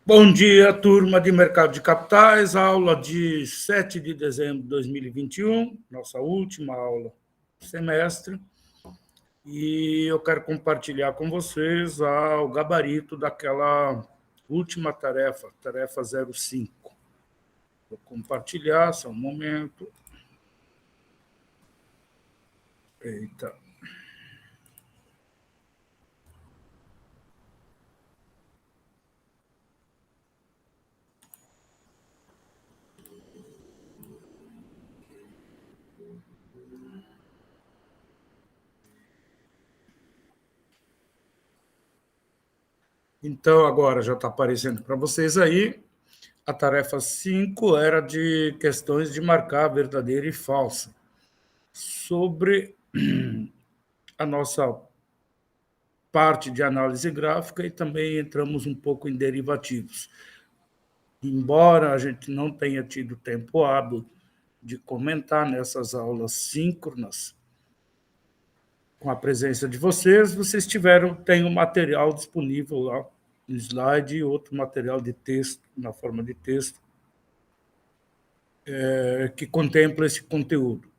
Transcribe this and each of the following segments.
Bom dia, turma de Mercado de Capitais, aula de 7 de dezembro de 2021, nossa última aula do semestre, e eu quero compartilhar com vocês o gabarito daquela última tarefa, tarefa 05. Vou compartilhar, só um momento. Eita. Então, agora já está aparecendo para vocês aí. A tarefa 5 era de questões de marcar verdadeira e falsa. Sobre a nossa parte de análise gráfica e também entramos um pouco em derivativos. Embora a gente não tenha tido tempo hábil de comentar nessas aulas síncronas, com a presença de vocês, têm um material disponível lá, no slide e outro material de texto, na forma de texto, que contempla esse conteúdo.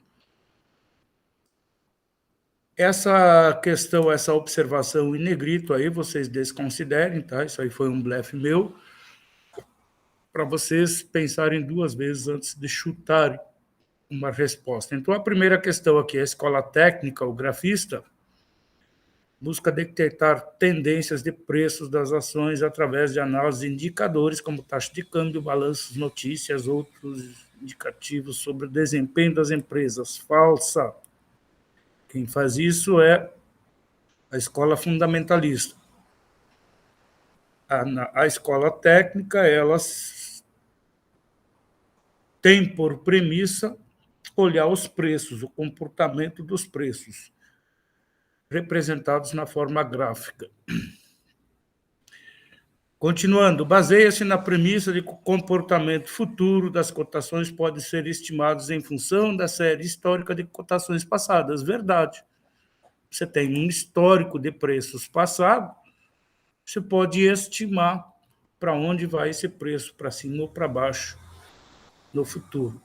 Essa questão, essa observação em negrito aí, vocês desconsiderem, tá? Isso aí foi um blefe meu, para vocês pensarem duas vezes antes de chutarem uma resposta. Então, a primeira questão aqui, a escola técnica, o grafista, busca detectar tendências de preços das ações através de análise de indicadores como taxa de câmbio, balanços, notícias, outros indicativos sobre o desempenho das empresas. Falsa. Quem faz isso é a escola fundamentalista. A escola técnica, ela tem por premissa olhar os preços, o comportamento dos preços, representados na forma gráfica. Continuando, baseia-se na premissa de que o comportamento futuro das cotações pode ser estimado em função da série histórica de cotações passadas. Verdade. Você tem um histórico de preços passados, você pode estimar para onde vai esse preço, para cima ou para baixo, no futuro.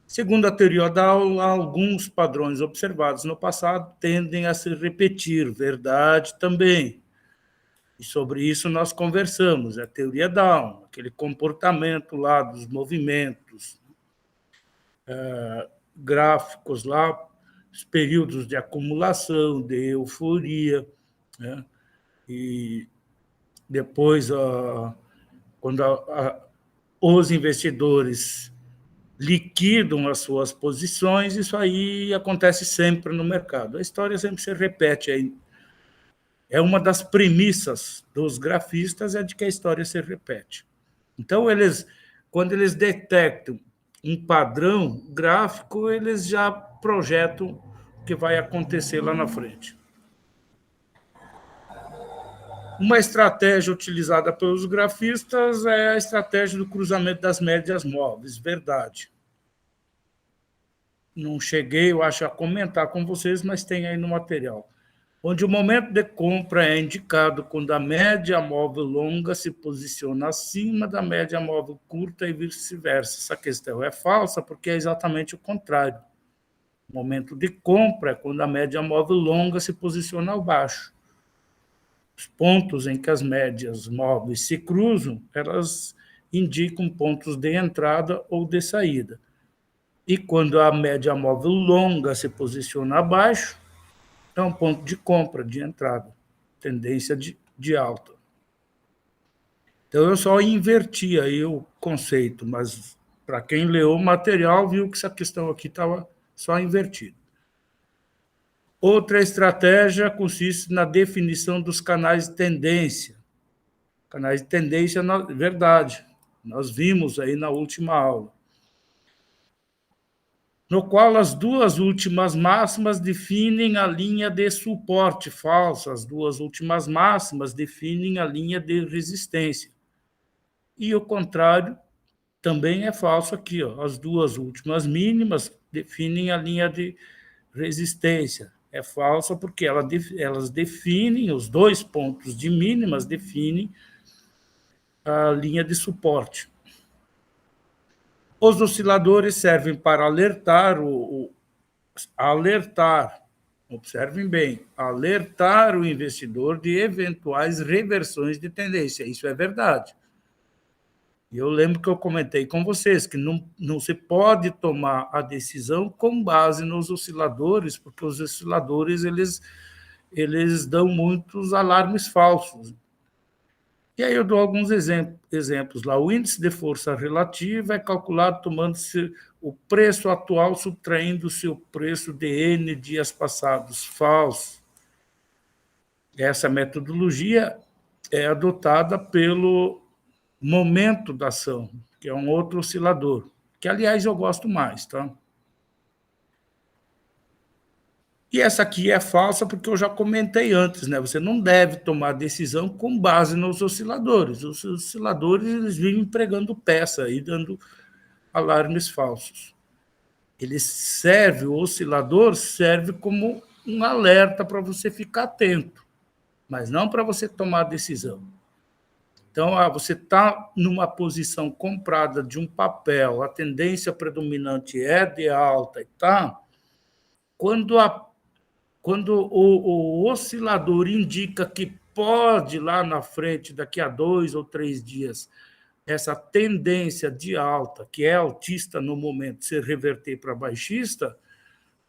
Segundo a teoria da aula, alguns padrões observados no passado tendem a se repetir. Verdade também. E sobre isso nós conversamos, a teoria da alma, aquele comportamento lá dos movimentos gráficos lá, os períodos de acumulação, de euforia, né? E depois, quando os investidores liquidam as suas posições, isso aí acontece sempre no mercado. A história sempre se repete. É uma das premissas dos grafistas é de que a história se repete. Então, quando eles detectam um padrão gráfico, eles já projetam o que vai acontecer lá na frente. Uma estratégia utilizada pelos grafistas é a estratégia do cruzamento das médias móveis. Verdade. Não cheguei, eu acho, a comentar com vocês, mas tem aí no material. Onde o momento de compra é indicado quando a média móvel longa se posiciona acima da média móvel curta e vice-versa. Essa questão é falsa porque é exatamente o contrário. O momento de compra é quando a média móvel longa se posiciona abaixo. Os pontos em que as médias móveis se cruzam, elas indicam pontos de entrada ou de saída. E quando a média móvel longa se posiciona abaixo, é um ponto de compra, de entrada, tendência de alta. Então, eu só inverti aí o conceito, mas para quem leu o material, viu que essa questão aqui estava só invertida. Outra estratégia consiste na definição dos canais de tendência. Canais de tendência, verdade, nós vimos aí na última aula, no qual as duas últimas máximas definem a linha de suporte. Falso, as duas últimas máximas definem a linha de resistência. E o contrário também é falso aqui. As duas últimas mínimas definem a linha de resistência. é falsa porque elas definem, os 2 pontos de mínimas definem a linha de suporte. Os osciladores servem para alertar, observem bem, alertar o investidor de eventuais reversões de tendência. Isso é verdade. Eu lembro que eu comentei com vocês que não se pode tomar a decisão com base nos osciladores, porque os osciladores eles dão muitos alarmes falsos. E aí eu dou alguns exemplos lá. O índice de força relativa é calculado tomando-se o preço atual subtraindo-se o preço de N dias passados. Falso. Essa metodologia é adotada pelo momento da ação, que é um outro oscilador, que, aliás, eu gosto mais, tá? E essa aqui é falsa porque eu já comentei antes, né? Você não deve tomar decisão com base nos osciladores. Os osciladores eles vivem pregando peça e dando alarmes falsos. O oscilador serve como um alerta para você ficar atento, mas não para você tomar decisão. Então, você está numa posição comprada de um papel, a tendência predominante é de alta e tá. Quando o oscilador indica que pode, lá na frente, daqui a 2 ou 3 dias, essa tendência de alta, que é altista no momento, se reverter para baixista,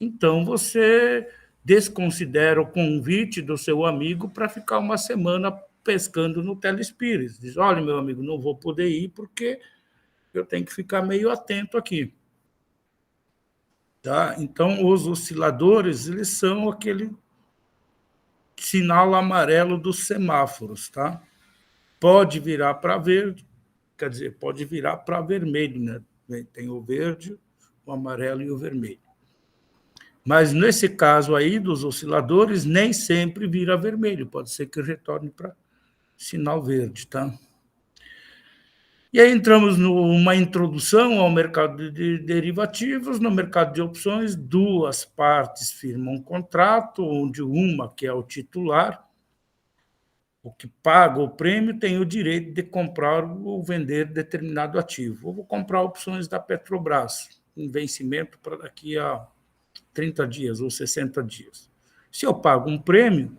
então você desconsidera o convite do seu amigo para ficar uma semana pescando no Telespires. Diz, olha, meu amigo, não vou poder ir porque eu tenho que ficar meio atento aqui. Tá? Então, os osciladores, eles são aquele sinal amarelo dos semáforos. Tá? Pode virar para verde, quer dizer, pode virar para vermelho. Né? Tem o verde, o amarelo e o vermelho. Mas, nesse caso aí dos osciladores, nem sempre vira vermelho. Pode ser que retorne para sinal verde, tá? E aí entramos numa introdução ao mercado de derivativos. No mercado de opções, 2 partes firmam um contrato, onde uma, que é o titular, o que paga o prêmio, tem o direito de comprar ou vender determinado ativo. Eu vou comprar opções da Petrobras, em vencimento para daqui a 30 dias ou 60 dias. Se eu pago um prêmio,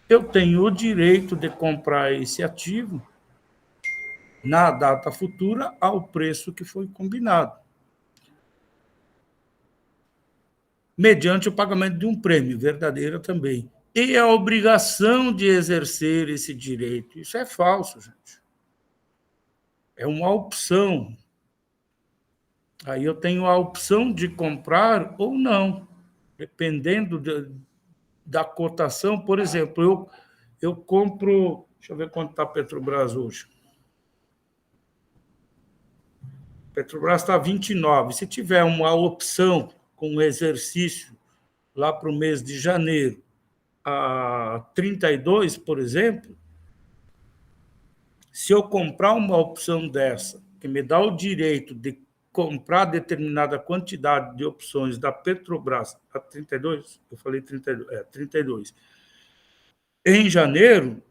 eu tenho o direito de comprar esse ativo na data futura ao preço que foi combinado, mediante o pagamento de um prêmio, verdadeiro também. E a obrigação de exercer esse direito. Isso é falso, gente. É uma opção. Aí eu tenho a opção de comprar ou não, dependendo da cotação. Por exemplo, eu compro... Deixa eu ver quanto está a Petrobras hoje. Petrobras está 29. Se tiver uma opção com exercício lá para o mês de janeiro a 32, por exemplo, se eu comprar uma opção dessa, que me dá o direito de comprar determinada quantidade de opções da Petrobras a 32, eu falei 32, 32, em janeiro,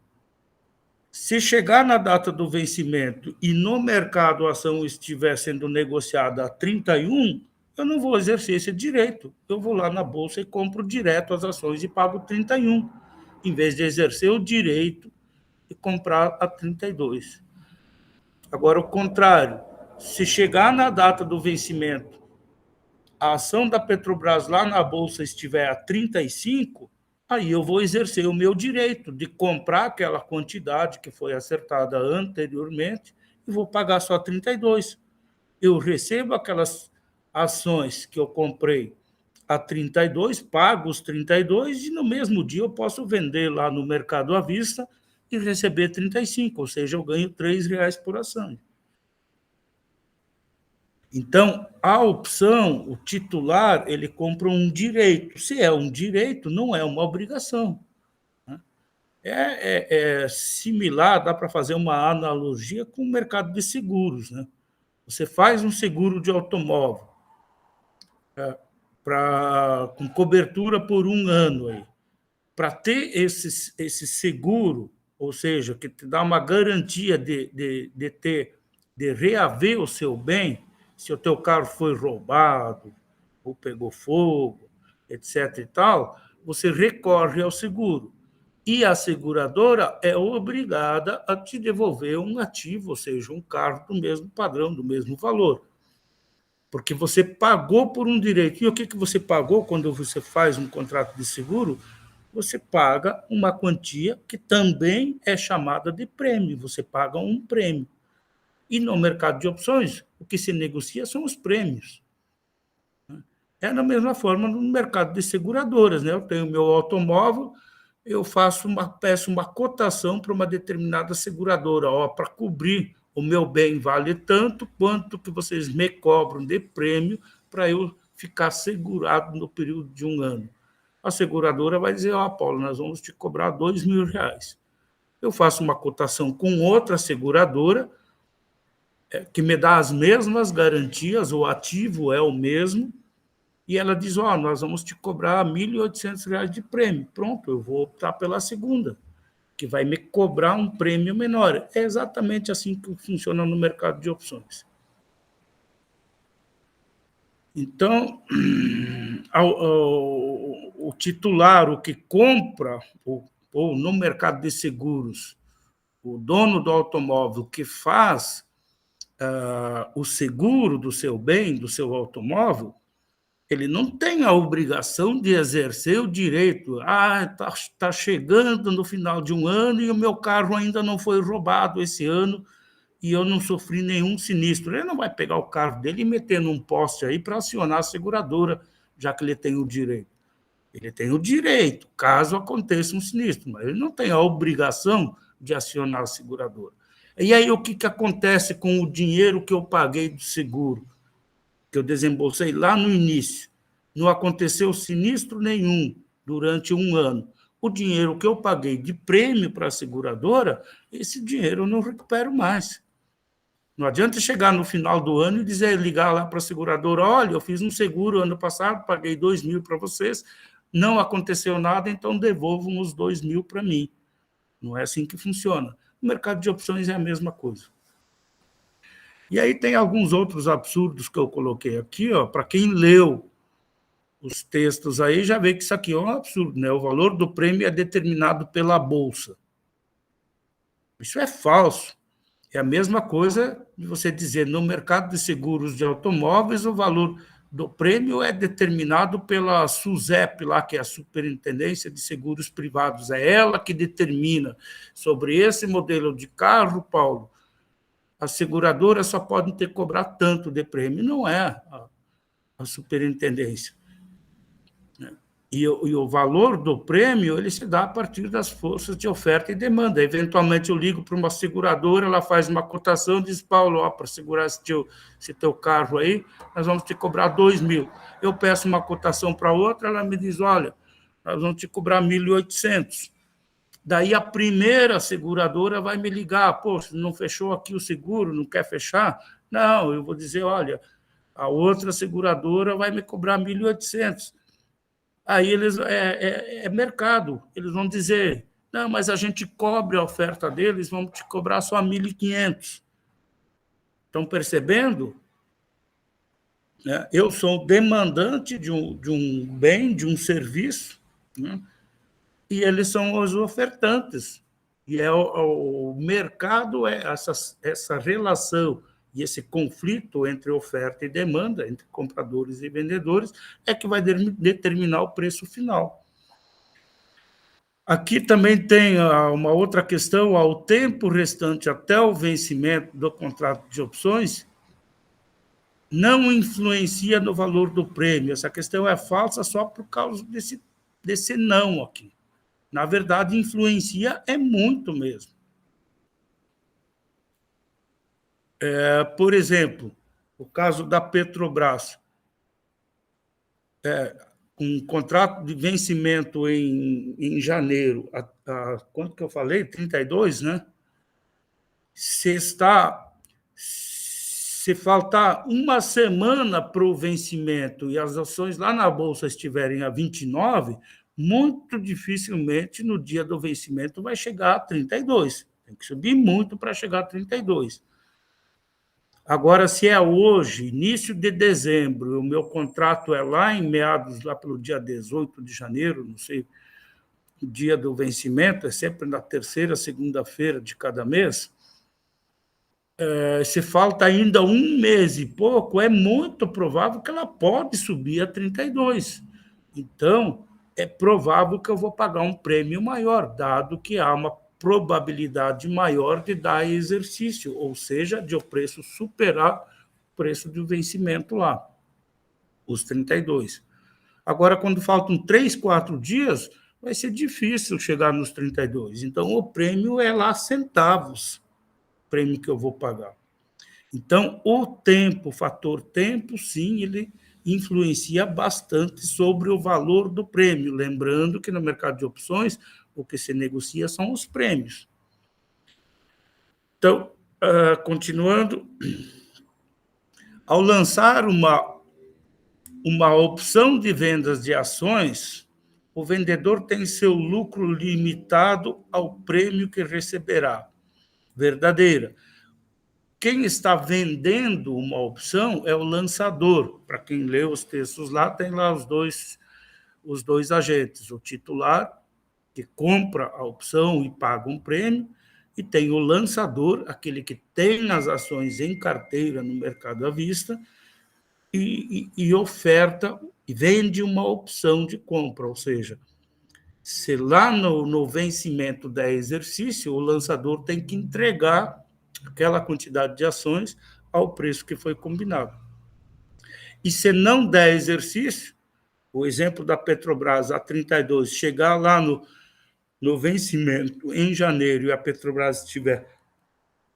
se chegar na data do vencimento e no mercado a ação estiver sendo negociada a 31, eu não vou exercer esse direito. Eu vou lá na bolsa e compro direto as ações e pago 31, em vez de exercer o direito de comprar a 32. Agora, o contrário, se chegar na data do vencimento, a ação da Petrobras lá na bolsa estiver a 35, aí eu vou exercer o meu direito de comprar aquela quantidade que foi acertada anteriormente e vou pagar só 32. Eu recebo aquelas ações que eu comprei a 32, pago os 32 e no mesmo dia eu posso vender lá no mercado à vista e receber 35, ou seja, eu ganho R$3 por ação. Então, a opção, o titular, ele compra um direito. Se é um direito, não é uma obrigação. É similar, dá para fazer uma analogia com o mercado de seguros. Né? Você faz um seguro de automóvel. com cobertura por 1 ano. Aí. Para ter esse seguro, ou seja, que te dá uma garantia de reaver o seu bem, se o teu carro foi roubado, ou pegou fogo, etc. e tal, você recorre ao seguro. E a seguradora é obrigada a te devolver um ativo, ou seja, um carro do mesmo padrão, do mesmo valor. Porque você pagou por um direito. E o que você pagou quando você faz um contrato de seguro? Você paga uma quantia que também é chamada de prêmio. Você paga um prêmio. E no mercado de opções, o que se negocia são os prêmios. É da mesma forma no mercado de seguradoras. Né? Eu tenho meu automóvel, peço uma cotação para uma determinada seguradora. Para cobrir o meu bem vale tanto quanto que vocês me cobram de prêmio para eu ficar segurado no período de 1 ano. A seguradora vai dizer, Paulo, nós vamos te cobrar R$ 2.000. Eu faço uma cotação com outra seguradora que me dá as mesmas garantias, o ativo é o mesmo, e ela diz, nós vamos te cobrar R$ 1.800 de prêmio. Pronto, eu vou optar pela segunda, que vai me cobrar um prêmio menor. É exatamente assim que funciona no mercado de opções. Então, o titular, o que compra, ou no mercado de seguros, o dono do automóvel que faz o seguro do seu bem, do seu automóvel, ele não tem a obrigação de exercer o direito. Está chegando no final de 1 ano e o meu carro ainda não foi roubado esse ano e eu não sofri nenhum sinistro. Ele não vai pegar o carro dele e meter num poste aí para acionar a seguradora, já que ele tem o direito. Ele tem o direito, caso aconteça um sinistro, mas ele não tem a obrigação de acionar a seguradora. E aí, o que acontece com o dinheiro que eu paguei do seguro, que eu desembolsei lá no início? Não aconteceu sinistro nenhum durante 1 ano. O dinheiro que eu paguei de prêmio para a seguradora, esse dinheiro eu não recupero mais. Não adianta chegar no final do ano e ligar lá para a seguradora, olha, eu fiz um seguro ano passado, paguei 2.000 para vocês, não aconteceu nada, então devolvam os 2.000 para mim. Não é assim que funciona. No mercado de opções é a mesma coisa. E aí tem alguns outros absurdos que eu coloquei aqui, para quem leu os textos aí, já vê que isso aqui é um absurdo, né? O valor do prêmio é determinado pela Bolsa. Isso é falso. É a mesma coisa de você dizer, no mercado de seguros de automóveis, o valor do prêmio é determinado pela SUSEP, lá, que é a Superintendência de Seguros Privados. É ela que determina sobre esse modelo de carro, Paulo. As seguradoras só podem ter que cobrar tanto de prêmio. Não é a superintendência. E o valor do prêmio ele se dá a partir das forças de oferta e demanda. Eventualmente, eu ligo para uma seguradora, ela faz uma cotação e diz, Paulo, para segurar esse teu carro aí, nós vamos te cobrar 2.000. Eu peço uma cotação para outra, ela me diz, olha, nós vamos te cobrar 1.800. Daí a primeira seguradora vai me ligar, não fechou aqui o seguro, não quer fechar? Não, eu vou dizer, olha, a outra seguradora vai me cobrar 1.800. Aí eles é mercado, eles vão dizer, não, mas a gente cobre a oferta deles, vamos te cobrar só 1.500. Estão percebendo? Eu sou demandante de um bem, de um serviço, né? E eles são os ofertantes. E o mercado é essa relação e esse conflito entre oferta e demanda, entre compradores e vendedores, é que vai determinar o preço final. Aqui também tem uma outra questão, o tempo restante até o vencimento do contrato de opções não influencia no valor do prêmio. Essa questão é falsa só por causa desse não aqui. Na verdade, influencia muito mesmo. Por exemplo, o caso da Petrobras, um contrato de vencimento em janeiro, quanto que eu falei? 32, né? Se Se faltar uma semana para o vencimento e as ações lá na Bolsa estiverem a 29, muito dificilmente no dia do vencimento vai chegar a 32. Tem que subir muito para chegar a 32. Agora, se é hoje, início de dezembro, o meu contrato é lá em meados, lá pelo dia 18 de janeiro, não sei, o dia do vencimento, é sempre na terceira, segunda-feira de cada mês, se falta ainda um mês e pouco, é muito provável que ela pode subir a 32. Então, é provável que eu vou pagar um prêmio maior, dado que há uma probabilidade maior de dar exercício, ou seja, de o preço superar o preço do vencimento lá, os 32. Agora, quando faltam 3, 4 dias, vai ser difícil chegar nos 32. Então, o prêmio é lá centavos, o prêmio que eu vou pagar. Então, o tempo, o fator tempo, sim, ele influencia bastante sobre o valor do prêmio. Lembrando que no mercado de opções, o que se negocia são os prêmios. Então, continuando, ao lançar uma opção de vendas de ações, o vendedor tem seu lucro limitado ao prêmio que receberá. Verdadeira. Quem está vendendo uma opção é o lançador. Para quem lê os textos lá, tem lá os dois agentes, o titular, que compra a opção e paga um prêmio, e tem o lançador, aquele que tem as ações em carteira no mercado à vista e oferta e vende uma opção de compra, ou seja, se lá no vencimento da exercício, o lançador tem que entregar aquela quantidade de ações ao preço que foi combinado. E se não der exercício, o exemplo da Petrobras a 32, chegar lá no vencimento em janeiro e a Petrobras estiver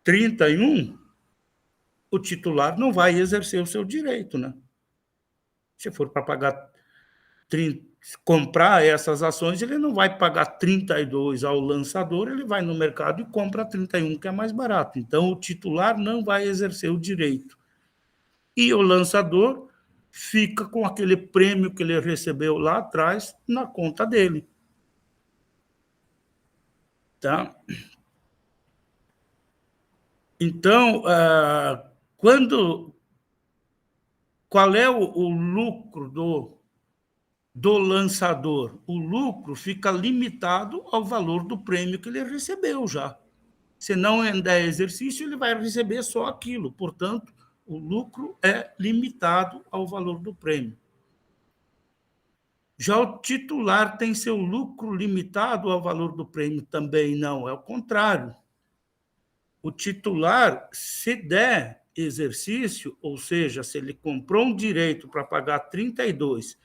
31, o titular não vai exercer o seu direito, né? Se for para pagar 30, comprar essas ações, ele não vai pagar 32 ao lançador, ele vai no mercado e compra 31, que é mais barato. Então, o titular não vai exercer o direito. E o lançador fica com aquele prêmio que ele recebeu lá atrás na conta dele. Tá? Então, qual é o lucro do lançador? O lucro fica limitado ao valor do prêmio que ele recebeu já. Se não der exercício, ele vai receber só aquilo. Portanto, o lucro é limitado ao valor do prêmio. Já o titular tem seu lucro limitado ao valor do prêmio? Também não, é o contrário. O titular, se der exercício, ou seja, se ele comprou um direito para pagar 32,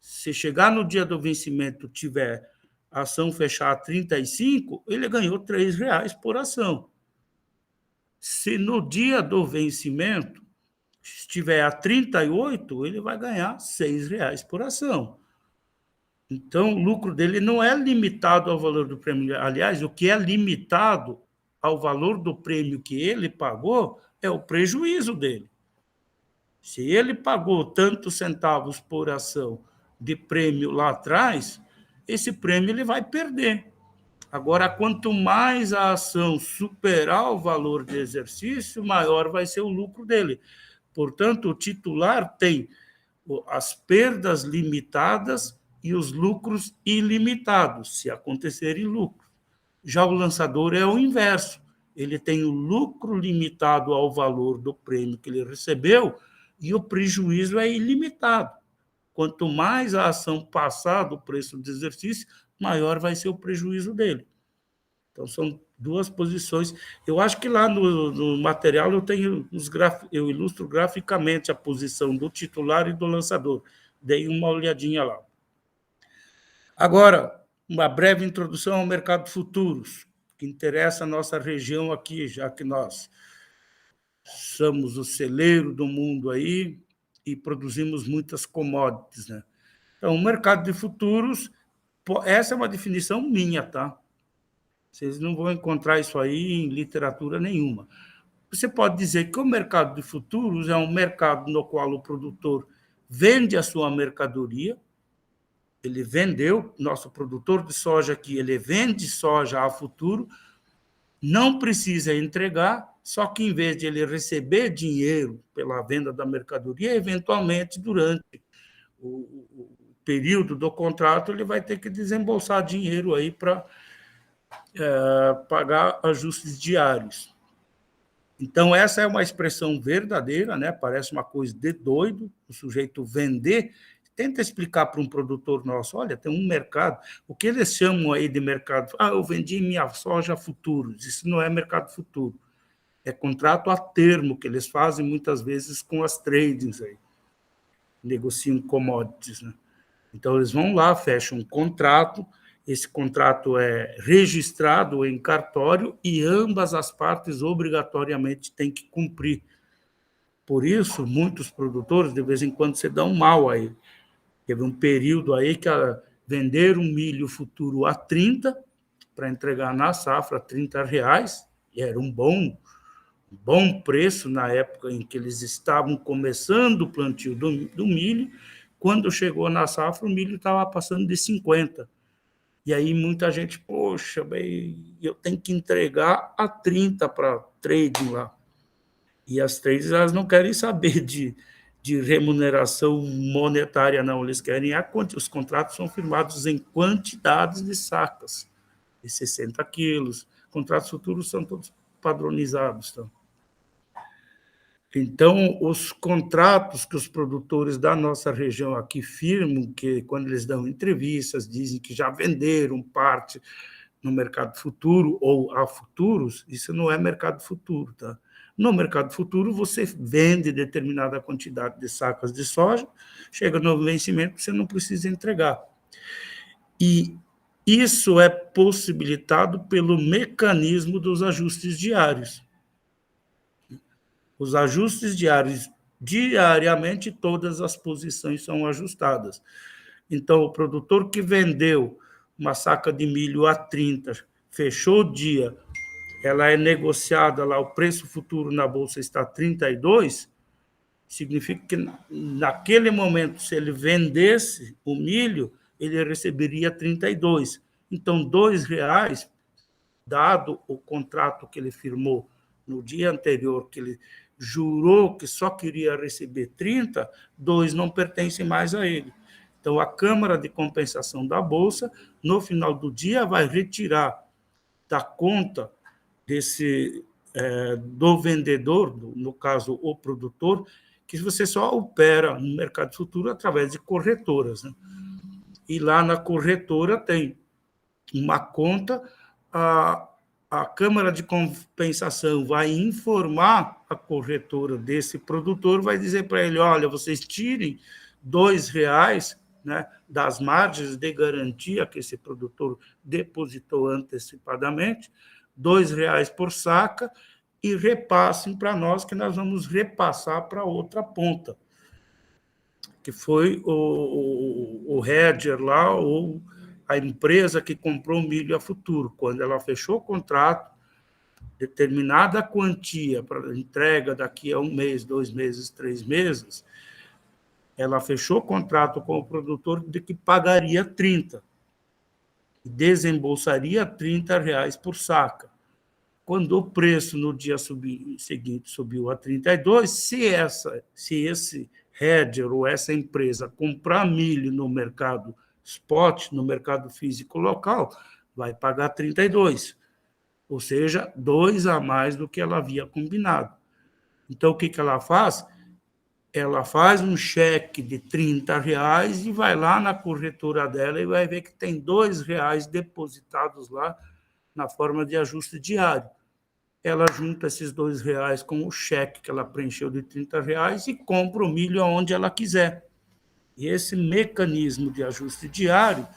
se chegar no dia do vencimento tiver a ação fechar a 35, ele ganhou R$3 por ação. Se no dia do vencimento estiver a 38, ele vai ganhar R$6 por ação. Então, o lucro dele não é limitado ao valor do prêmio. Aliás, o que é limitado ao valor do prêmio que ele pagou é o prejuízo dele. Se ele pagou tantos centavos por ação de prêmio lá atrás, esse prêmio ele vai perder. Agora, quanto mais a ação superar o valor de exercício, maior vai ser o lucro dele. Portanto, o titular tem as perdas limitadas e os lucros ilimitados, se acontecerem lucros. Já o lançador é o inverso. Ele tem o lucro limitado ao valor do prêmio que ele recebeu e o prejuízo é ilimitado. Quanto mais a ação passar do preço do exercício, maior vai ser o prejuízo dele. Então, são duas posições. Eu acho que lá no material eu ilustro graficamente a posição do titular e do lançador. Dei uma olhadinha lá. Agora, uma breve introdução ao mercado de futuros, que interessa a nossa região aqui, já que nós somos o celeiro do mundo aí e produzimos muitas commodities, né? Então, o mercado de futuros, essa é uma definição minha, tá? Vocês não vão encontrar isso aí em literatura nenhuma. você pode dizer que o mercado de futuros é um mercado no qual o produtor vende a sua mercadoria, ele vendeu, nosso produtor de soja aqui, ele vende soja a futuro, não precisa entregar, só que em vez de ele receber dinheiro pela venda da mercadoria, eventualmente, durante o período do contrato, ele vai ter que desembolsar dinheiro aí para pagar ajustes diários. Então, essa é uma expressão verdadeira, né? Parece uma coisa de doido, o sujeito vender. Tenta explicar para um produtor nosso, olha, tem um mercado, o que eles chamam aí de mercado? Eu vendi minha soja a futuros, isso não é mercado futuro, é contrato a termo que eles fazem muitas vezes com as tradings aí, negociam commodities, né? Então, eles vão lá, fecham um contrato, esse contrato é registrado em cartório e ambas as partes obrigatoriamente têm que cumprir. Por isso, muitos produtores, de vez em quando, se dão mal aí. Teve um período aí que venderam milho futuro a 30 para entregar na safra R$ 30, e era um bom preço na época em que eles estavam começando o plantio do milho. Quando chegou na safra, o milho estava passando de 50. E aí muita gente, poxa, bem, eu tenho que entregar a 30 para trading lá. E as traders, elas não querem saber de remuneração monetária, não. Eles querem os contratos são firmados em quantidades de sacas, de 60 quilos. Contratos futuros são todos padronizados. Então, os contratos que os produtores da nossa região aqui firmam, que quando eles dão entrevistas, dizem que já venderam parte no mercado futuro ou a futuros, isso não é mercado futuro, tá? No mercado futuro, você vende determinada quantidade de sacas de soja, chega no vencimento, você não precisa entregar. E isso é possibilitado pelo mecanismo dos ajustes diários. Os ajustes diários, diariamente, todas as posições são ajustadas. Então, o produtor que vendeu uma saca de milho a 30, fechou o dia, ela é negociada lá, o preço futuro na bolsa está 32, significa que naquele momento, se ele vendesse o milho, ele receberia 32. Então, R$ 2, dado o contrato que ele firmou no dia anterior, que ele jurou que só queria receber 30, 2 não pertencem mais a ele. Então, a Câmara de Compensação da Bolsa, no final do dia, vai retirar da conta do vendedor, no caso, o produtor, que você só opera no mercado futuro através de corretoras, né? E lá na corretora tem uma conta, a Câmara de Compensação vai informar a corretora desse produtor, vai dizer para ele, olha, vocês tirem R$ 2, né, das margens de garantia que esse produtor depositou antecipadamente, R$ 2 por saca, e repassem para nós, que nós vamos repassar para outra ponta, que foi o hedger lá, ou a empresa que comprou milho a futuro. Quando ela fechou o contrato, determinada quantia para entrega daqui a 1 mês, 2 meses, 3 meses, ela fechou o contrato com o produtor de que pagaria 30, e desembolsaria R$ 30 por saca. Quando o preço no dia seguinte subiu a 32, se esse hedger ou essa empresa comprar milho no mercado spot, no mercado físico local, vai pagar 32, ou seja, 2 a mais do que ela havia combinado. Então, o que ela faz? Ela faz um cheque de R$ 30 e vai lá na corretora dela e vai ver que tem R$ 2 depositados lá na forma de ajuste diário. Ela junta esses R$ 2 com o cheque que ela preencheu de R$ 30 e compra o milho aonde ela quiser. E esse mecanismo de ajuste diário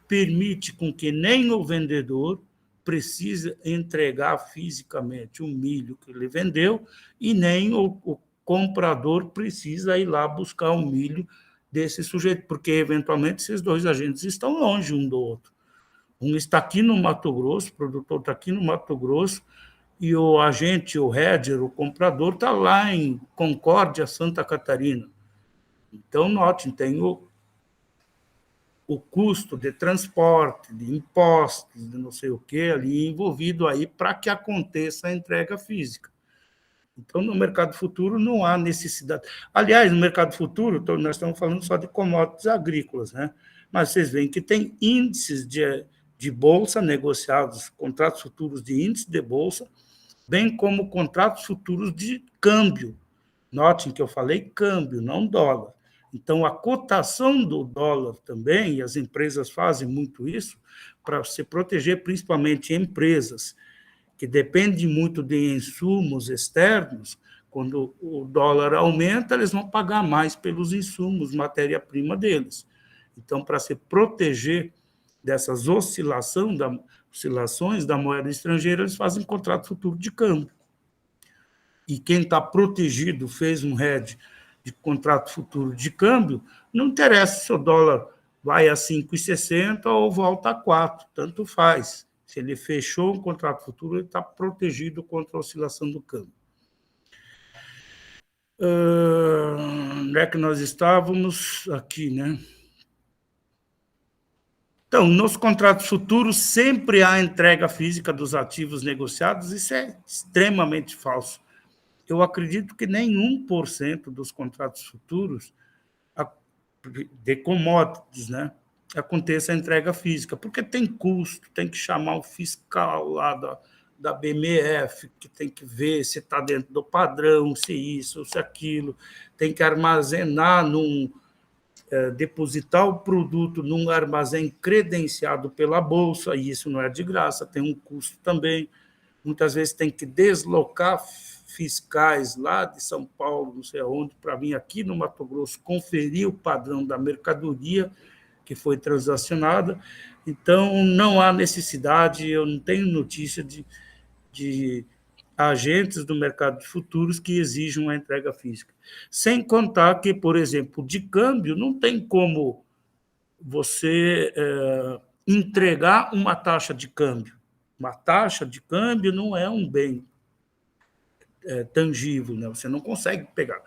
permite com que nem o vendedor precise entregar fisicamente o milho que ele vendeu e nem o comprador precisa ir lá buscar o milho desse sujeito, porque, eventualmente, esses dois agentes estão longe um do outro. Um está aqui no Mato Grosso, o produtor está aqui no Mato Grosso, e o agente, o hedger, o comprador, está lá em Concórdia, Santa Catarina. Então, notem, tem o custo de transporte, de impostos, de não sei o que ali envolvido aí para que aconteça a entrega física. Então, no mercado futuro não há necessidade. Aliás, no mercado futuro, nós estamos falando só de commodities agrícolas, né? Mas vocês veem que tem índices de bolsa negociados, contratos futuros de índice de bolsa, bem como contratos futuros de câmbio. Notem que eu falei câmbio, não dólar. Então, a cotação do dólar também, e as empresas fazem muito isso, para se proteger, principalmente empresas que dependem muito de insumos externos. Quando o dólar aumenta, eles vão pagar mais pelos insumos, matéria-prima deles. Então, para se proteger dessas oscilações da moeda estrangeira, eles fazem contrato futuro de câmbio. E quem está protegido fez um hedge de contrato futuro de câmbio, não interessa se o dólar vai a 5,60 ou volta a 4, tanto faz. Se ele fechou um contrato futuro, ele está protegido contra a oscilação do câmbio. Onde é que nós estávamos? Aqui, né? Então, nos contratos futuros, sempre há entrega física dos ativos negociados, isso é extremamente falso. Eu acredito que nem 1% dos contratos futuros de commodities, né, aconteça a entrega física, porque tem custo, tem que chamar o fiscal lá da BMF, que tem que ver se está dentro do padrão, se isso, se aquilo, tem que armazenar depositar o produto num armazém credenciado pela Bolsa, e isso não é de graça, tem um custo também. Muitas vezes tem que deslocar fiscais lá de São Paulo, não sei aonde, para vir aqui no Mato Grosso conferir o padrão da mercadoria que foi transacionada. Então, não há necessidade, eu não tenho notícia de agentes do mercado de futuros que exijam a entrega física. Sem contar que, por exemplo, de câmbio, não tem como você entregar uma taxa de câmbio. Uma taxa de câmbio não é um bem tangível, né? Você não consegue pegar.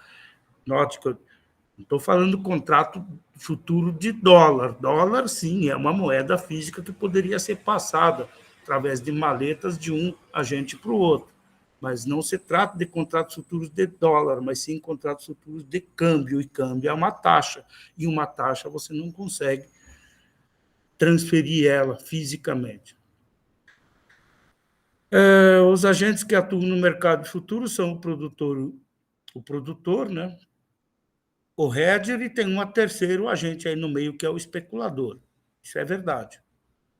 Note que eu não estou falando contrato futuro de dólar. Dólar, sim, é uma moeda física que poderia ser passada através de maletas de um agente para o outro. Mas não se trata de contratos futuros de dólar, mas sim contratos futuros de câmbio. E câmbio é uma taxa. E uma taxa você não consegue transferir ela fisicamente. Os agentes que atuam no mercado de futuros são o produtor, né? O hedger, e tem um terceiro agente aí no meio, que é o especulador. Isso é verdade.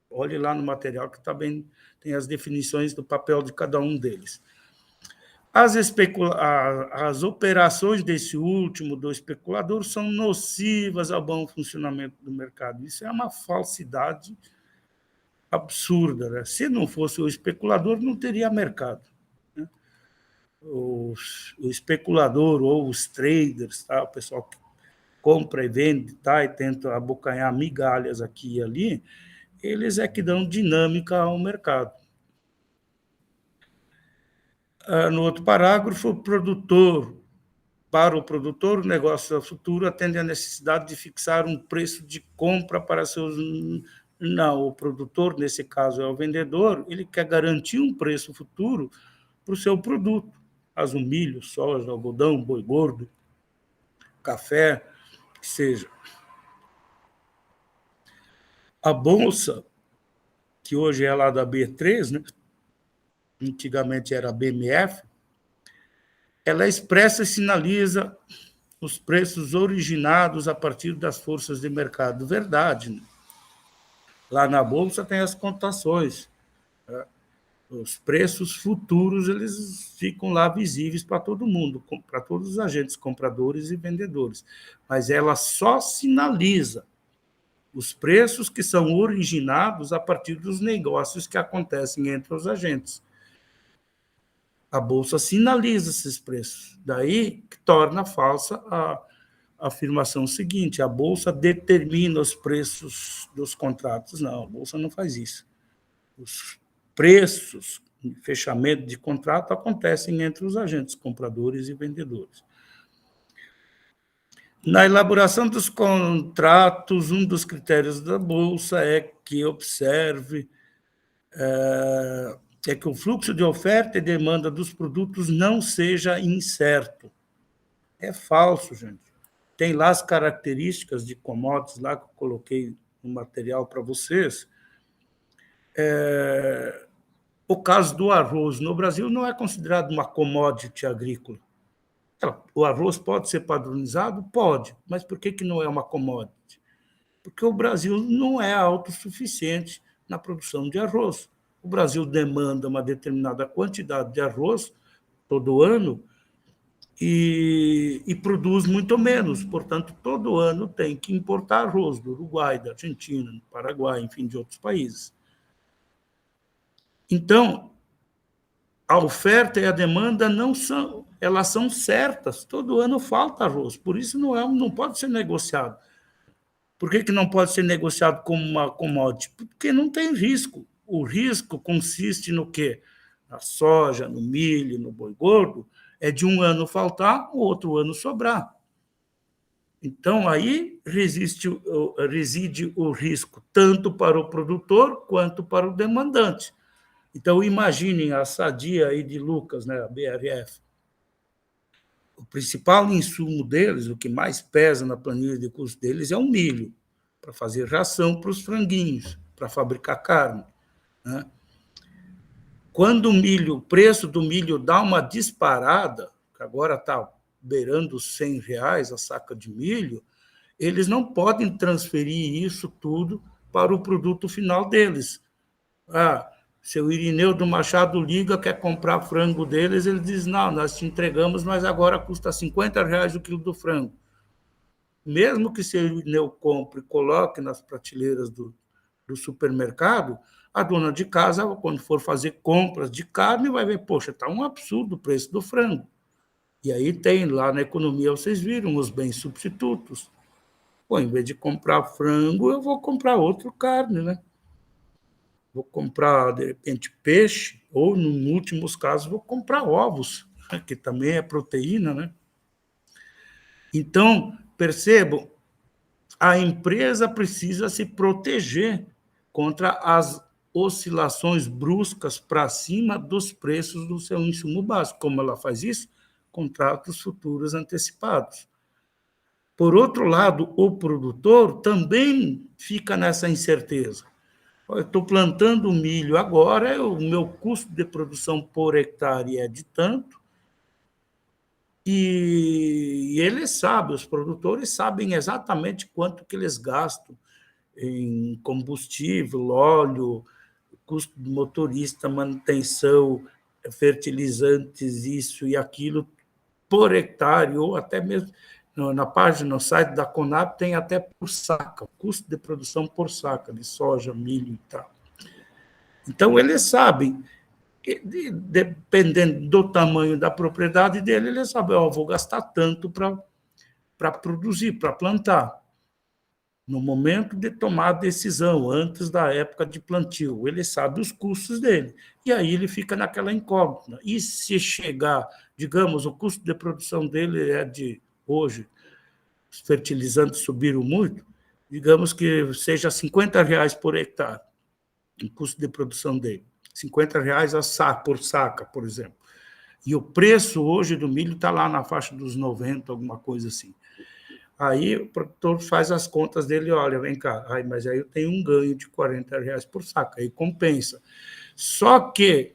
Olhe lá no material que tá bem, tem as definições do papel de cada um deles. As operações desse último, do especulador, são nocivas ao bom funcionamento do mercado. Isso é uma falsidade absurda, né? Se não fosse o especulador, não teria mercado, né? O especulador ou os traders, tá? O pessoal que compra e vende, tá? E tenta abocanhar migalhas aqui e ali, eles é que dão dinâmica ao mercado. No outro parágrafo, para o produtor, o negócio futuro atende à necessidade de fixar um preço de compra para seus... Não, o produtor, nesse caso, é o vendedor, ele quer garantir um preço futuro para o seu produto. Caso milho, soja, algodão, boi gordo, café, que seja. A bolsa, que hoje é lá da B3, né? Antigamente era a BMF, ela expressa e sinaliza os preços originados a partir das forças de mercado. Verdade, né? Lá na Bolsa tem as cotações. Né? Os preços futuros, eles ficam lá visíveis para todo mundo, para todos os agentes compradores e vendedores. Mas ela só sinaliza os preços que são originados a partir dos negócios que acontecem entre os agentes. A Bolsa sinaliza esses preços. Daí que torna falsa a afirmação seguinte: a Bolsa determina os preços dos contratos. Não, a Bolsa não faz isso. Os preços fechamento de contrato acontecem entre os agentes compradores e vendedores. Na elaboração dos contratos, um dos critérios da Bolsa é que observe que o fluxo de oferta e demanda dos produtos não seja incerto. É falso, gente. Tem lá as características de commodities lá que eu coloquei no material para vocês. O caso do arroz no Brasil não é considerado uma commodity agrícola. O arroz pode ser padronizado? Pode, mas por que não é uma commodity? Porque o Brasil não é autossuficiente na produção de arroz. O Brasil demanda uma determinada quantidade de arroz todo ano e produz muito menos. Portanto, todo ano tem que importar arroz do Uruguai, da Argentina, do Paraguai, enfim, de outros países. Então, a oferta e a demanda elas são certas. Todo ano falta arroz, por isso não pode ser negociado. Por que não pode ser negociado como uma commodity? Porque não tem risco. O risco consiste no quê? Na soja, no milho, no boi gordo, é de um ano faltar, o outro ano sobrar. Então, aí reside o risco, tanto para o produtor quanto para o demandante. Então, imaginem a Sadia aí de Lucas, né, a BRF. O principal insumo deles, o que mais pesa na planilha de custo deles, é o milho, para fazer ração para os franguinhos, para fabricar carne. Né? Quando o preço do milho dá uma disparada, que agora está beirando os R$100 a saca de milho, eles não podem transferir isso tudo para o produto final deles. Seu Irineu do Machado liga, quer comprar frango deles, ele diz, não, nós te entregamos, mas agora custa R$50 o quilo do frango. Mesmo que seu Irineu compre e coloque nas prateleiras do supermercado, a dona de casa, quando for fazer compras de carne, vai ver, poxa, está um absurdo o preço do frango. E aí tem lá na economia, vocês viram, os bens substitutos. Pô, em vez de comprar frango, eu vou comprar outra carne, né? Vou comprar, de repente, peixe, ou, em últimos casos, vou comprar ovos, que também é proteína, né? Então, percebam, a empresa precisa se proteger contra as oscilações bruscas para cima dos preços do seu insumo básico. Como ela faz isso? Contratos futuros antecipados. Por outro lado, o produtor também fica nessa incerteza. Eu estou plantando milho agora, o meu custo de produção por hectare é de tanto, e eles sabem, os produtores sabem exatamente quanto que eles gastam em combustível, óleo, custo do motorista, manutenção, fertilizantes, isso e aquilo, por hectare, ou até mesmo na página, no site da Conab, tem até por saca, custo de produção por saca, de soja, milho e tal. Então, eles sabem, dependendo do tamanho da propriedade dele, eles sabem, vou gastar tanto para produzir, para plantar. No momento de tomar a decisão, antes da época de plantio, ele sabe os custos dele. E aí ele fica naquela incógnita. E se chegar, digamos, o custo de produção dele é de, hoje, os fertilizantes subiram muito, digamos que seja R$50 por hectare, o custo de produção dele. R$50 por saca, por exemplo. E o preço hoje do milho está lá na faixa dos 90, alguma coisa assim. Aí o produtor faz as contas dele, olha, vem cá, mas aí eu tenho um ganho de R$40 por saca, aí compensa. Só que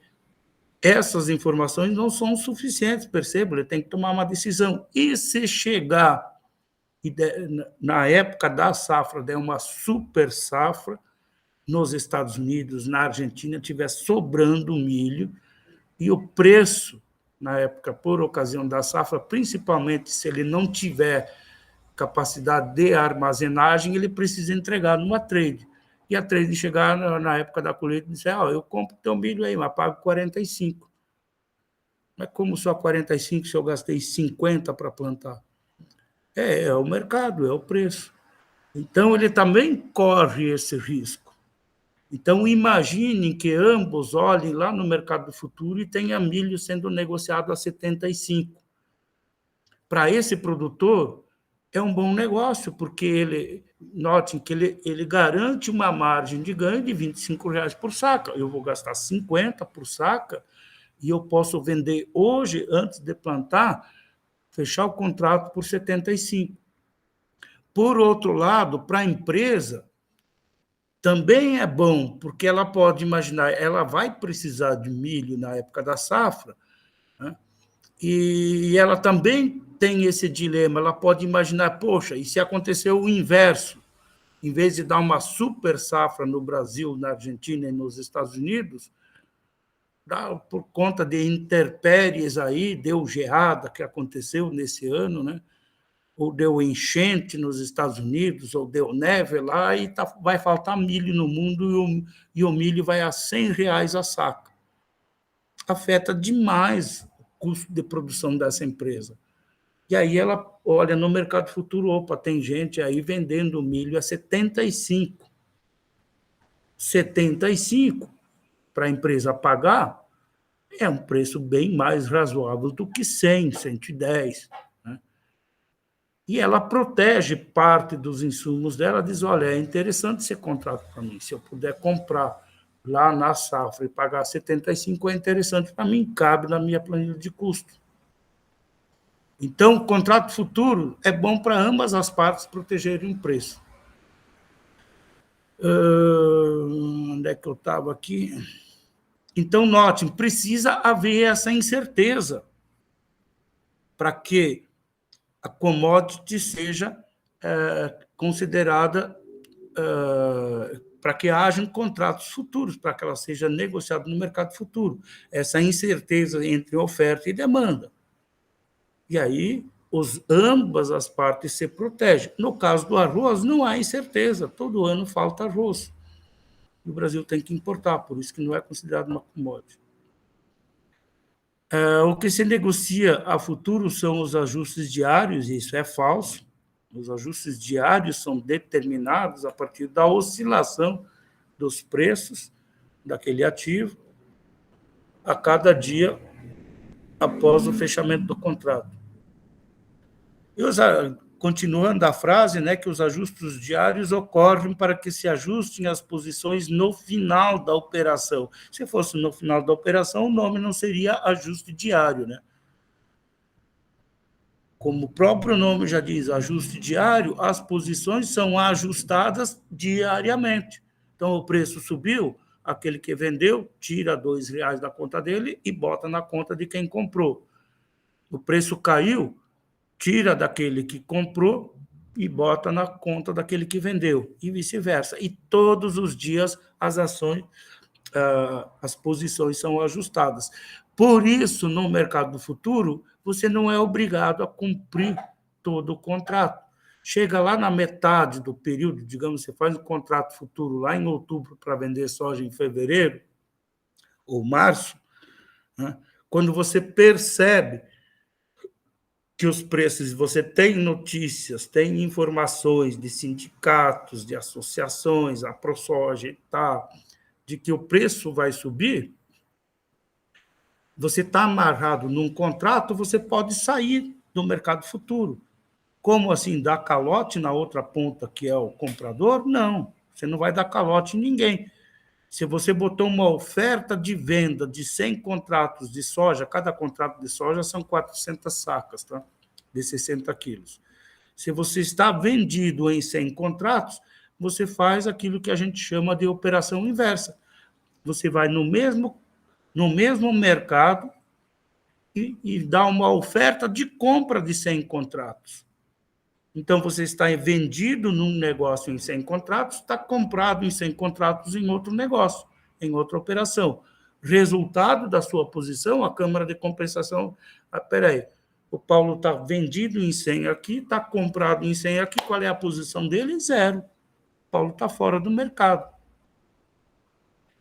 essas informações não são suficientes, perceba, ele tem que tomar uma decisão. E se chegar, na época da safra, der uma super safra, nos Estados Unidos, na Argentina, estiver sobrando milho, e o preço, na época, por ocasião da safra, principalmente se ele não tiver capacidade de armazenagem, ele precisa entregar numa trade. E a trade chegar na época da colheita e dizer, eu compro teu milho aí, mas pago 45. Mas como só 45 se eu gastei 50 para plantar? É o mercado, é o preço. Então, ele também corre esse risco. Então, imaginem que ambos olhem lá no mercado futuro e tenha milho sendo negociado a 75. Para esse produtor, é um bom negócio, porque notem que ele garante uma margem de ganho de R$ 25 por saca. Eu vou gastar 50 por saca e eu posso vender hoje, antes de plantar, fechar o contrato por 75. Por outro lado, para a empresa, também é bom, porque ela pode imaginar, ela vai precisar de milho na época da safra, né? E ela também tem esse dilema, ela pode imaginar, poxa, e se acontecer o inverso? Em vez de dar uma super safra no Brasil, na Argentina e nos Estados Unidos, por conta de intempéries aí, deu geada que aconteceu nesse ano, né? Ou deu enchente nos Estados Unidos, ou deu neve lá, e vai faltar milho no mundo, e o milho vai a R$ 100 a saca. Afeta demais o custo de produção dessa empresa. E aí ela olha no mercado futuro, opa, tem gente aí vendendo milho a 75. 75 para a empresa pagar é um preço bem mais razoável do que 100, 110. Né? E ela protege parte dos insumos dela, diz, olha, é interessante esse contrato para mim, se eu puder comprar lá na safra e pagar 75 é interessante para mim, cabe na minha planilha de custo. Então, o contrato futuro é bom para ambas as partes protegerem o preço. Onde é que eu estava aqui? Então, notem, precisa haver essa incerteza para que a commodity seja considerada, para que hajam contratos futuros, para que ela seja negociada no mercado futuro. Essa incerteza entre oferta e demanda. E aí, ambas as partes se protegem. No caso do arroz, não há incerteza, todo ano falta arroz. E o Brasil tem que importar, por isso que não é considerado uma commodity. O que se negocia a futuro são os ajustes diários, e isso é falso. Os ajustes diários são determinados a partir da oscilação dos preços daquele ativo a cada dia após o fechamento do contrato. Continuando a frase, né, que os ajustes diários ocorrem para que se ajustem as posições no final da operação. Se fosse no final da operação, o nome não seria ajuste diário, né? Como o próprio nome já diz, ajuste diário, as posições são ajustadas diariamente. Então, o preço subiu, aquele que vendeu tira R$ 2 da conta dele e bota na conta de quem comprou. O preço caiu, tira daquele que comprou e bota na conta daquele que vendeu, e vice-versa. E todos os dias as ações, as posições são ajustadas. Por isso, no mercado do futuro, você não é obrigado a cumprir todo o contrato. Chega lá na metade do período, digamos, você faz um contrato futuro lá em outubro para vender soja em fevereiro ou março, né? Quando você percebe que os preços, você tem notícias, tem informações de sindicatos, de associações, a ProSoja e tal, de que o preço vai subir, você está amarrado num contrato, você pode sair do mercado futuro. Como assim, dar calote na outra ponta, que é o comprador? Não, você não vai dar calote em ninguém. Se você botou uma oferta de venda de 100 contratos de soja, cada contrato de soja são 400 sacas, tá? De 60 quilos. Se você está vendido em 100 contratos, você faz aquilo que a gente chama de operação inversa. Você vai no mesmo mercado e dá uma oferta de compra de 100 contratos. Então, você está vendido num negócio em 100 contratos, está comprado em 100 contratos em outro negócio, em outra operação. Resultado da sua posição, a Câmara de Compensação, peraí, o Paulo está vendido em 100 aqui, está comprado em 100 aqui, qual é a posição dele? 0. O Paulo está fora do mercado.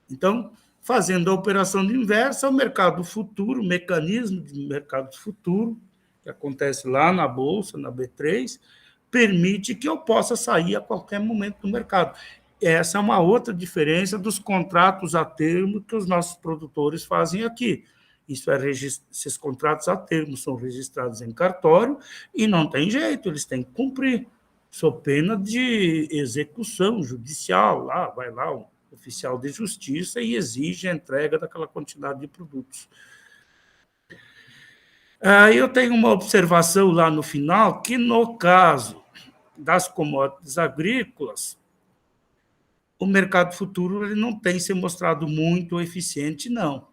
Então, fazendo a operação de inversa, o mercado futuro, o mecanismo de mercado futuro, que acontece lá na Bolsa, na B3, permite que eu possa sair a qualquer momento do mercado. essa é uma outra diferença dos contratos a termo que os nossos produtores fazem aqui. Isso esses contratos a termo são registrados em cartório e não tem jeito, eles têm que cumprir, sob pena de execução judicial. Lá vai lá um oficial de justiça e exige a entrega daquela quantidade de produtos. Eu tenho uma observação lá no final, que no caso das commodities agrícolas, o mercado futuro ele não tem se mostrado muito eficiente, não.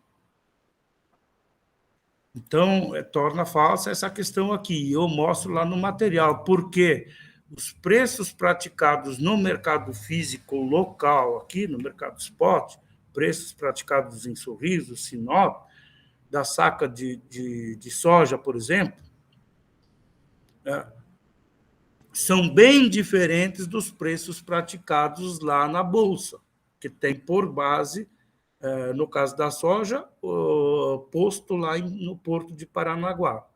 Então, torna falsa essa questão aqui. Eu mostro lá no material, porque os preços praticados no mercado físico local, aqui no mercado spot, preços praticados em Sorriso, Sinop, da saca de soja, por exemplo, são bem diferentes dos preços praticados lá na Bolsa, que tem por base, no caso da soja, posto lá no Porto de Paranaguá.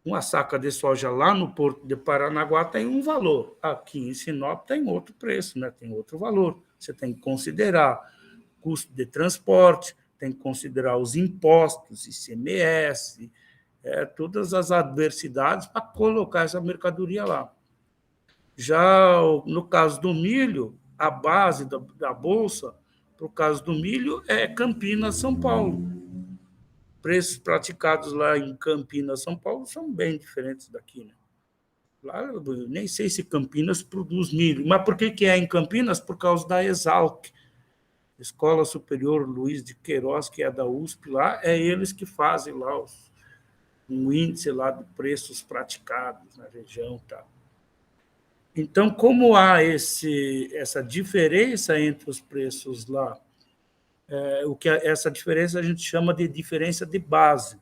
Uma saca de soja lá no Porto de Paranaguá tem um valor, aqui em Sinop tem outro preço, né? Tem outro valor. Você tem que considerar custo de transporte, tem que considerar os impostos, ICMS, todas as adversidades para colocar essa mercadoria lá. Já no caso do milho, a base da Bolsa, para o caso do milho, é Campinas, São Paulo. Preços praticados lá em Campinas, São Paulo, são bem diferentes daqui, né? Lá, eu nem sei se Campinas produz milho, mas por que é em Campinas? Por causa da Exalc, Escola Superior Luiz de Queiroz, que é da USP lá, é eles que fazem lá um índice lá de preços praticados na região, tá? Então, como há essa diferença entre os preços lá, essa diferença a gente chama de diferença de base.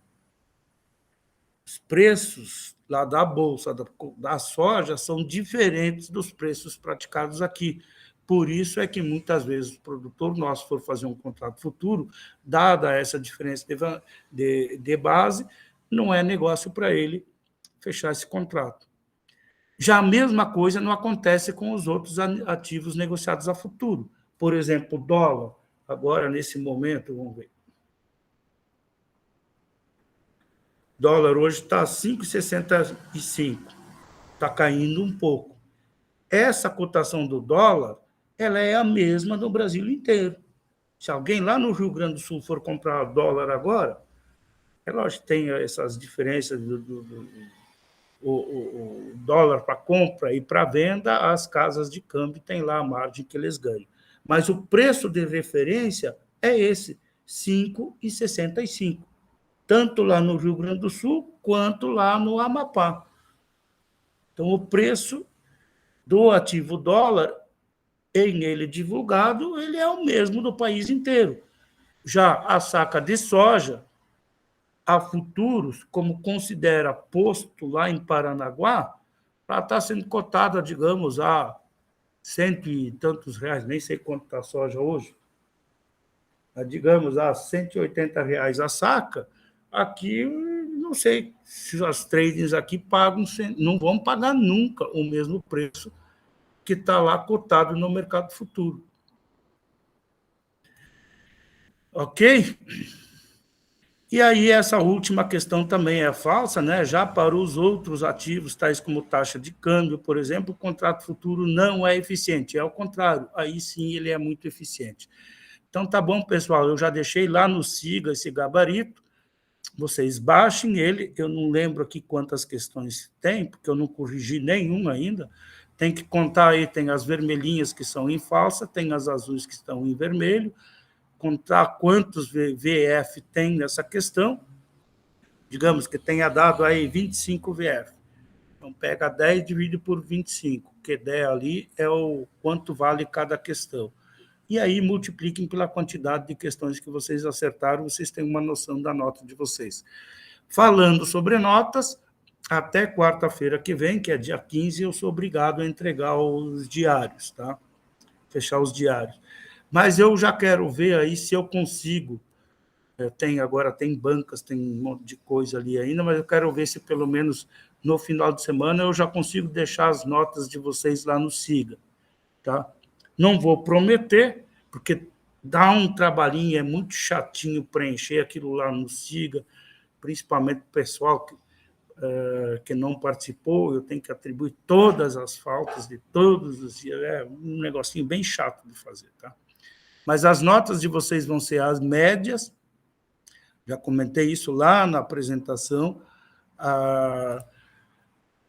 Os preços lá da Bolsa, da soja, são diferentes dos preços praticados aqui. Por isso é que, muitas vezes, o produtor nosso for fazer um contrato futuro, dada essa diferença de base, não é negócio para ele fechar esse contrato. Já a mesma coisa não acontece com os outros ativos negociados a futuro. Por exemplo, o dólar, agora, nesse momento, vamos ver. O dólar hoje está 5,65, está caindo um pouco. Essa cotação do dólar, ela é a mesma no Brasil inteiro. Se alguém lá no Rio Grande do Sul for comprar dólar agora, é lógico que tem essas diferenças o dólar para compra e para venda, as casas de câmbio têm lá a margem que eles ganham. Mas o preço de referência é esse, 5,65, tanto lá no Rio Grande do Sul quanto lá no Amapá. Então, o preço do ativo dólar, em ele divulgado, ele é o mesmo do país inteiro. Já a saca de soja, a futuros, como considera posto lá em Paranaguá, ela está sendo cotada, digamos, a 100 e tantos reais, nem sei quanto está a soja hoje, digamos, a R$180 a saca. Aqui, não sei se as tradings aqui pagam, não vão pagar nunca o mesmo preço que está lá cotado no mercado futuro. Ok? E aí, essa última questão também é falsa, né? Já para os outros ativos, tais como taxa de câmbio, por exemplo, o contrato futuro não é eficiente, é o contrário, aí sim ele é muito eficiente. Então, tá bom, pessoal, eu já deixei lá no Siga esse gabarito, vocês baixem ele, eu não lembro aqui quantas questões tem, porque eu não corrigi nenhuma ainda, tem que contar aí, tem as vermelhinhas que são em falsa, tem as azuis que estão em vermelho, contar quantos VF tem nessa questão, digamos que tenha dado aí 25 VF. Então, pega 10 e divide por 25, que der ali é o quanto vale cada questão. E aí multipliquem pela quantidade de questões que vocês acertaram, vocês têm uma noção da nota de vocês. Falando sobre notas, até quarta-feira que vem, que é dia 15, eu sou obrigado a entregar os diários, tá? Fechar os diários. Mas eu já quero ver aí se eu consigo. Agora tem bancas, tem um monte de coisa ali ainda, mas eu quero ver se pelo menos no final de semana eu já consigo deixar as notas de vocês lá no Siga, tá? Não vou prometer, porque dá um trabalhinho, é muito chatinho preencher aquilo lá no SIGA, principalmente o pessoal que não participou, eu tenho que atribuir todas as faltas de todos os dias, é um negocinho bem chato de fazer, tá? Mas as notas de vocês vão ser as médias, já comentei isso lá na apresentação,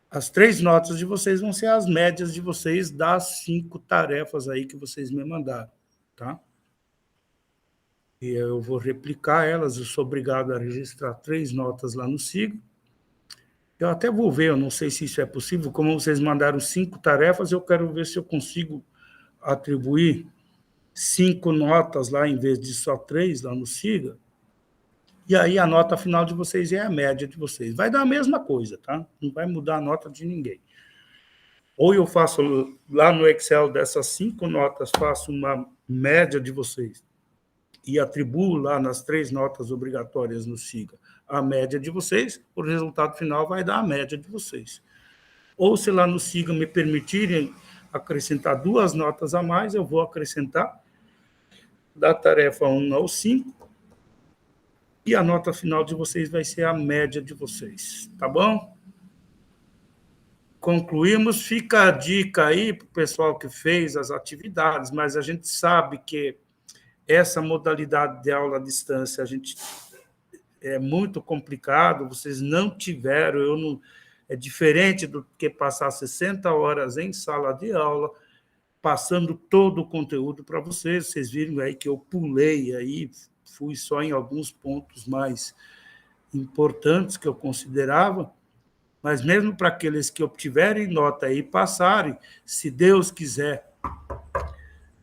as 3 notas de vocês vão ser as médias de vocês das 5 tarefas aí que vocês me mandaram, tá? E eu vou replicar elas, eu sou obrigado a registrar 3 notas lá no SIGA. Eu até vou ver, eu não sei se isso é possível, como vocês mandaram 5 tarefas, eu quero ver se eu consigo atribuir 5 notas lá, em vez de só 3 lá no SIGA, e aí a nota final de vocês é a média de vocês. Vai dar a mesma coisa, tá? Não vai mudar a nota de ninguém. Ou eu faço lá no Excel dessas 5 notas, faço uma média de vocês e atribuo lá nas 3 notas obrigatórias no SIGA a média de vocês, o resultado final vai dar a média de vocês. Ou se lá no SIGA me permitirem acrescentar 2 notas a mais, eu vou acrescentar da tarefa 1 ao 5, e a nota final de vocês vai ser a média de vocês, tá bom? Concluímos, fica a dica aí para o pessoal que fez as atividades, mas a gente sabe que essa modalidade de aula à distância, a gente é muito complicado, vocês não tiveram, eu não, é diferente do que passar 60 horas em sala de aula, passando todo o conteúdo para vocês. Vocês viram aí que eu pulei aí, fui só em alguns pontos mais importantes que eu considerava, mas mesmo para aqueles que obtiverem nota aí e passarem, se Deus quiser,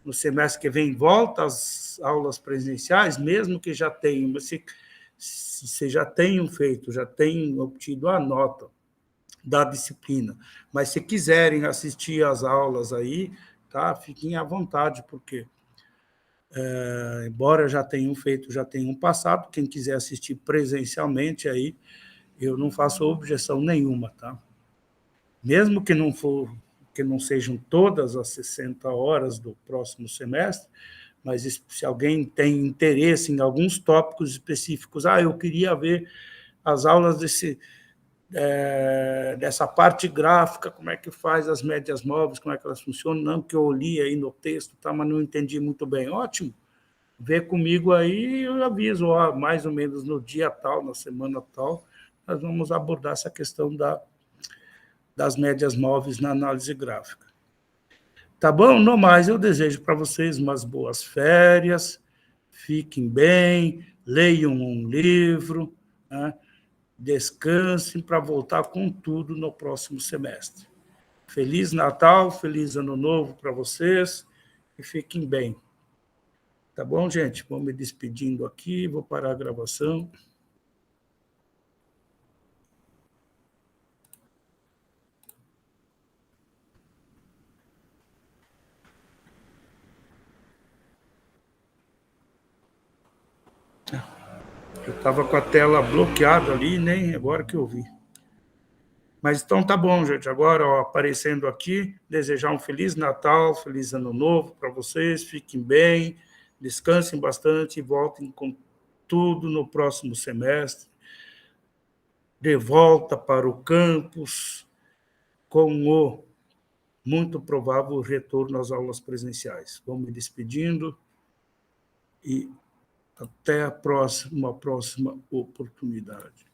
no semestre que vem volta às aulas presenciais, mesmo que já tenham, se já tenham feito, já tenham obtido a nota da disciplina, mas se quiserem assistir às aulas aí, tá? Fiquem à vontade, porque embora já tenham feito, já tenham passado, quem quiser assistir presencialmente aí, eu não faço objeção nenhuma, tá? Mesmo que não sejam todas as 60 horas do próximo semestre, mas se alguém tem interesse em alguns tópicos específicos, eu queria ver as aulas dessa parte gráfica, como é que faz as médias móveis, como é que elas funcionam, não que eu li aí no texto, tá, mas não entendi muito bem. Ótimo, vê comigo aí, eu aviso, mais ou menos no dia tal, na semana tal, nós vamos abordar essa questão das médias móveis na análise gráfica. Tá bom? No mais, eu desejo para vocês umas boas férias, fiquem bem, leiam um livro, né? Descansem para voltar com tudo no próximo semestre. Feliz Natal, feliz Ano Novo para vocês e fiquem bem. Tá bom, gente? Vou me despedindo aqui, vou parar a gravação. Eu estava com a tela bloqueada ali, nem agora que eu vi. Mas então tá bom, gente. Agora, aparecendo aqui, desejar um Feliz Natal, Feliz Ano Novo para vocês. Fiquem bem, descansem bastante e voltem com tudo no próximo semestre. De volta para o campus, com o muito provável retorno às aulas presenciais. Vou me despedindo e até a próxima oportunidade.